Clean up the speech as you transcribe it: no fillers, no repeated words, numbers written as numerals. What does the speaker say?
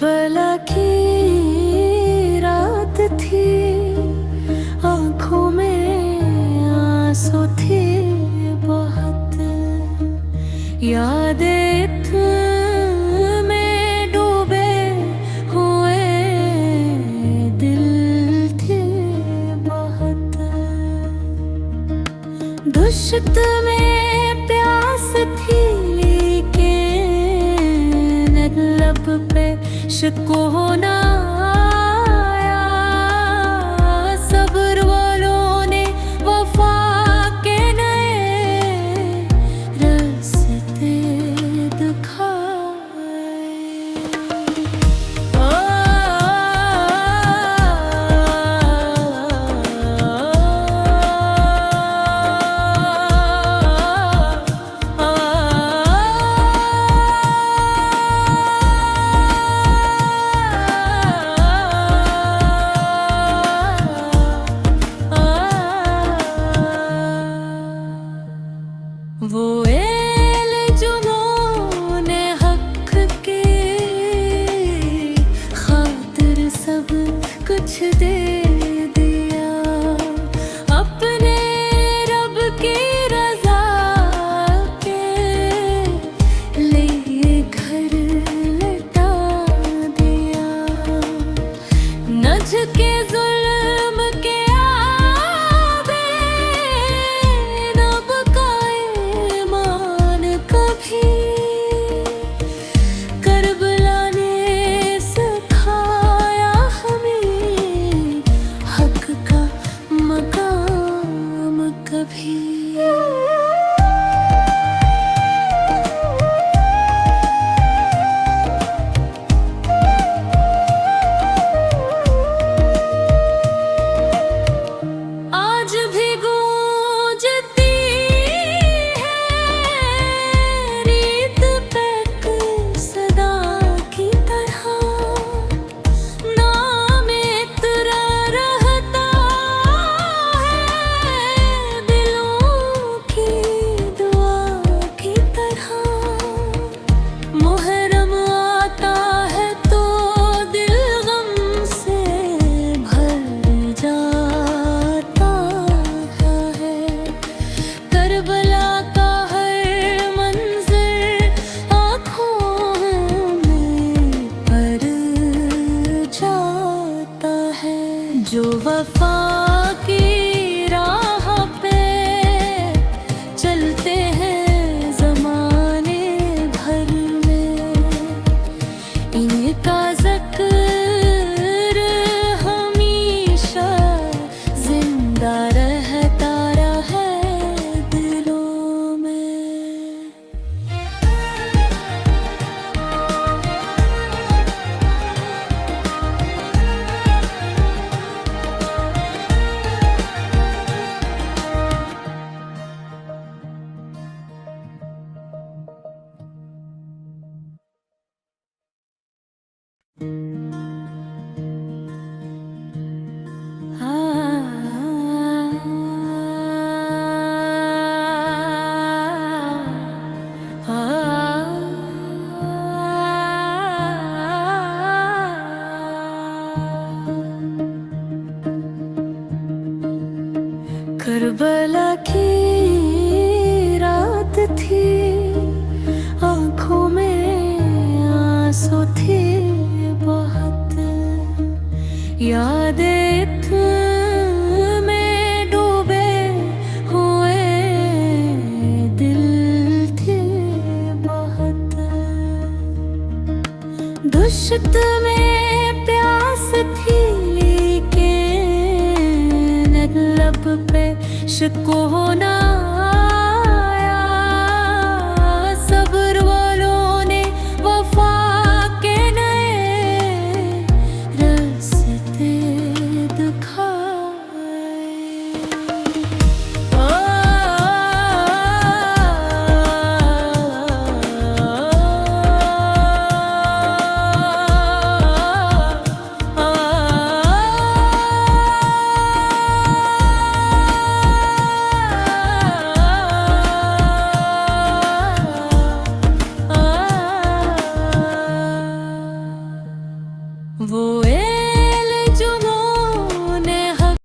Karbala की रात थी, आंखों में आंसू थे बहुत। यादें में डूबे हुए दिल थे बहुत। दुश्त में प्यास थी लब पे शिकोना आया। सब्र वालों ने वफा के नए रास्ते दिखाए। वो एल जुनूने हक के खातिर सब कुछ दे दिया। अपने रब की रजा के लिए घर लौटा दिया। नझ के जुल्म के जो वफा की राह पे चलते हैं ज़माने भर में, इनका ज़िक्र हमेशा जिंदा रहता है दिलों में। करबला की रात थी, आंखों में आंसू थे बहुत। यादें में डूबे हुए दिल थे बहुत। दुश्त में प्यास थी लब पे शिकोना